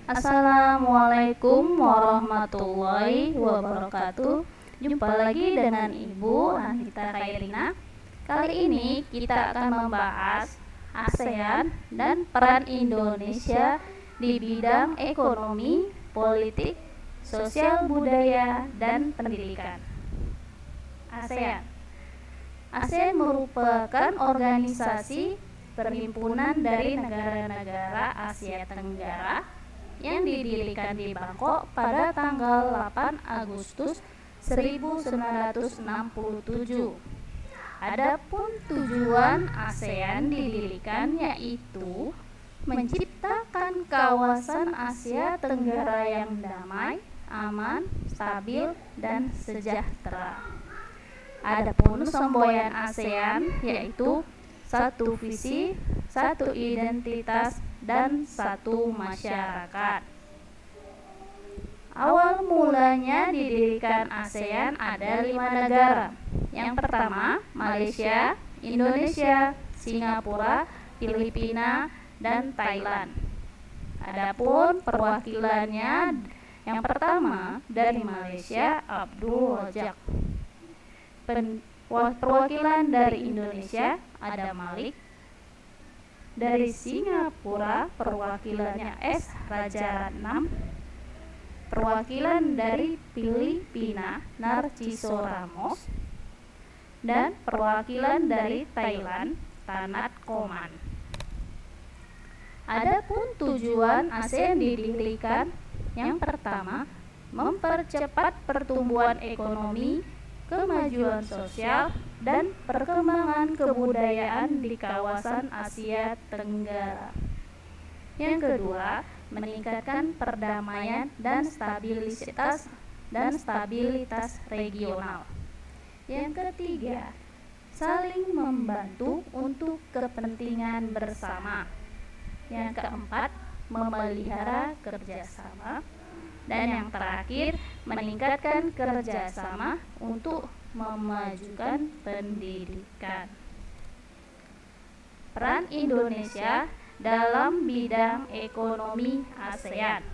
Assalamualaikum warahmatullahi wabarakatuh. Jumpa lagi dengan Ibu Anita Khairina. Kali ini kita akan membahas ASEAN dan peran Indonesia di bidang ekonomi, politik, sosial budaya, dan pendidikan. ASEAN merupakan organisasi perhimpunan dari negara-negara Asia Tenggara yang didirikan di Bangkok pada tanggal 8 Agustus 1967. Adapun tujuan ASEAN didirikan yaitu menciptakan kawasan Asia Tenggara yang damai, aman, stabil, dan sejahtera. Adapun semboyan ASEAN yaitu satu visi, satu identitas, dan satu masyarakat. Awal mulanya didirikan ASEAN ada 5 negara. Yang pertama, Malaysia, Indonesia, Singapura, Filipina, dan Thailand. Adapun perwakilannya yang pertama dari Malaysia, Abdul Razak. Perwakilan dari Indonesia ada Malik. Dari Singapura perwakilannya S. Rajaratnam. Perwakilan dari Filipina Narciso Ramos. Dan perwakilan dari Thailand Tanat Koman. Adapun tujuan ASEAN didirikan yang pertama, mempercepat pertumbuhan ekonomi, kemajuan sosial, dan perkembangan kebudayaan di kawasan Asia Tenggara. Yang kedua, meningkatkan perdamaian dan stabilitas regional. Yang ketiga, saling membantu untuk kepentingan bersama. Yang keempat, memelihara kerjasama. Dan yang terakhir, meningkatkan kerjasama untuk memajukan pendidikan. Peran Indonesia dalam bidang ekonomi ASEAN.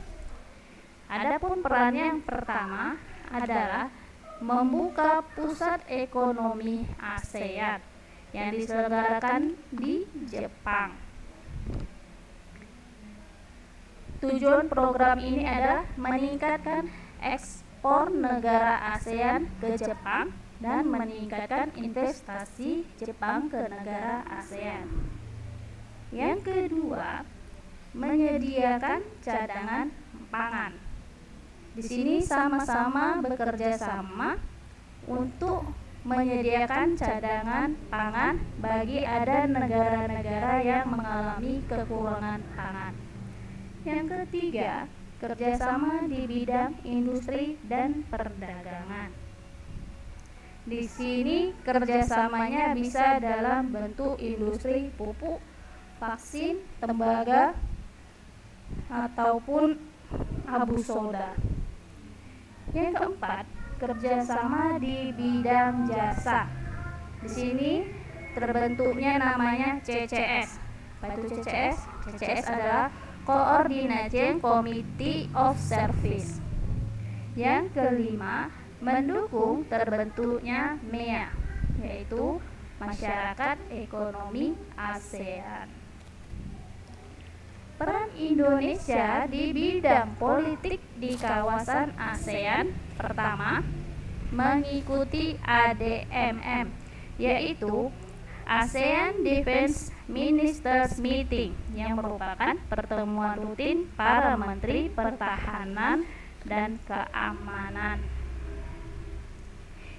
Adapun peran yang pertama adalah membuka pusat ekonomi ASEAN yang diselenggarakan di Jepang. Tujuan program ini adalah meningkatkan ekspor negara ASEAN ke Jepang dan meningkatkan investasi Jepang ke negara ASEAN. Yang kedua, menyediakan cadangan pangan. Di sini sama-sama bekerja sama untuk menyediakan cadangan pangan bagi ada negara-negara yang mengalami kekurangan pangan. Yang ketiga, kerjasama di bidang industri dan perdagangan. Di sini kerjasamanya bisa dalam bentuk industri pupuk, vaksin, tembaga, ataupun abu soda. Yang keempat, kerjasama di bidang jasa. Di sini terbentuknya namanya CCS. Apa itu CCS? CCS adalah Coordination Committee of Service. Yang kelima, mendukung terbentuknya MEA, yaitu Masyarakat Ekonomi ASEAN. Peran Indonesia di bidang politik di kawasan ASEAN. Pertama, mengikuti ADMM, yaitu ASEAN Defense Ministers Meeting, yang merupakan pertemuan rutin para menteri pertahanan dan keamanan.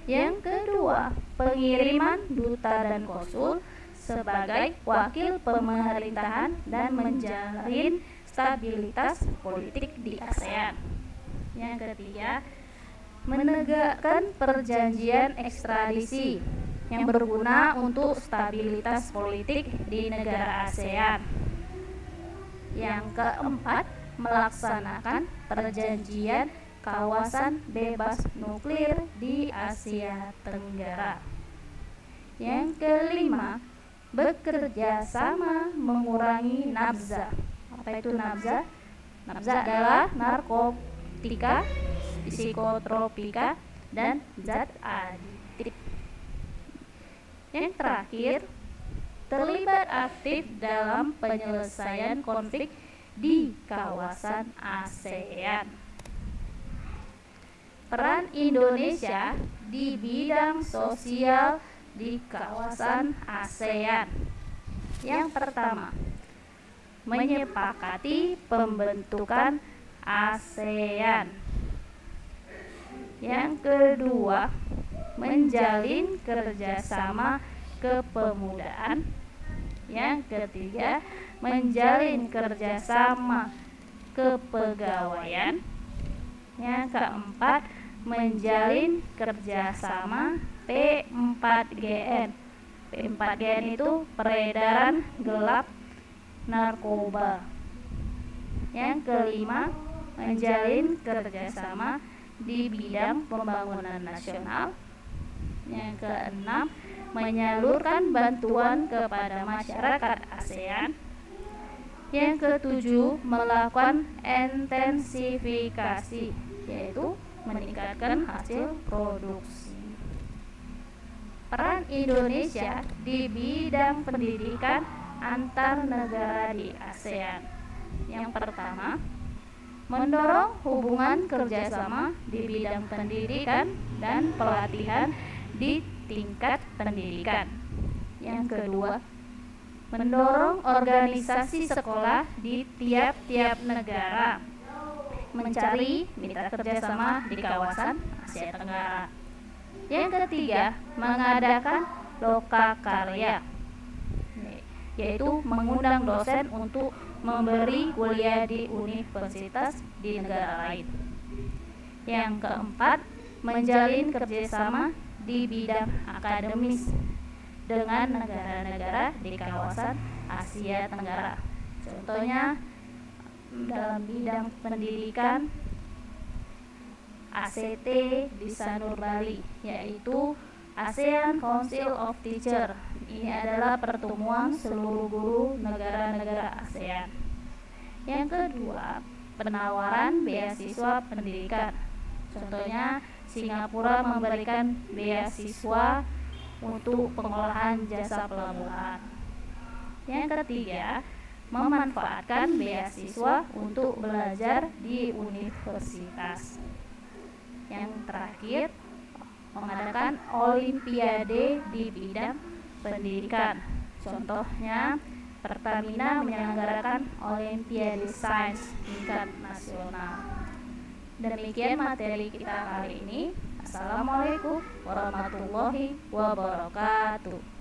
Yang kedua, pengiriman duta dan konsul sebagai wakil pemerintahan dan menjalin stabilitas politik di ASEAN. Yang ketiga, menegakkan perjanjian ekstradisi yang berguna untuk stabilitas politik di negara ASEAN. Yang keempat, melaksanakan perjanjian kawasan bebas nuklir di Asia Tenggara. Yang kelima, bekerja sama mengurangi nafza. Apa itu nafza? Nafza adalah narkotika, psikotropika, dan zat aditif. Yang terakhir, terlibat aktif dalam penyelesaian konflik di kawasan ASEAN. Peran Indonesia di bidang sosial di kawasan ASEAN. Yang pertama, menyepakati pembentukan ASEAN. Yang kedua, menjalin kerjasama kepemudaan. Yang ketiga, menjalin kerjasama kepegawaian. Yang keempat, menjalin kerjasama P4GN. P4GN itu peredaran gelap narkoba. Yang kelima, menjalin kerjasama di bidang pembangunan nasional. Yang keenam, menyalurkan bantuan kepada masyarakat ASEAN. Yang ketujuh, melakukan intensifikasi, yaitu meningkatkan hasil produksi. Peran Indonesia di bidang pendidikan antar negara di ASEAN. Yang pertama, mendorong hubungan kerjasama di bidang pendidikan dan pelatihan di tingkat pendidikan. Yang kedua, mendorong organisasi sekolah di tiap-tiap negara mencari mitra kerjasama di kawasan Asia Tenggara. Yang ketiga, mengadakan lokakarya, yaitu mengundang dosen untuk memberi kuliah di universitas di negara lain. Yang keempat, menjalin kerjasama di bidang akademis dengan negara-negara di kawasan Asia Tenggara. Contohnya dalam bidang pendidikan ACT di Sanur Bali, yaitu ASEAN Council of Teachers. Ini adalah pertemuan seluruh guru negara-negara ASEAN. Yang kedua, penawaran beasiswa pendidikan. Contohnya Singapura memberikan beasiswa untuk pengolahan jasa pelabuhan. Yang ketiga, memanfaatkan beasiswa untuk belajar di universitas. Yang terakhir, mengadakan olimpiade di bidang pendidikan. Contohnya, Pertamina menyelenggarakan olimpiade sains tingkat nasional. Demikian materi kita kali ini. Assalamualaikum warahmatullahi wabarakatuh.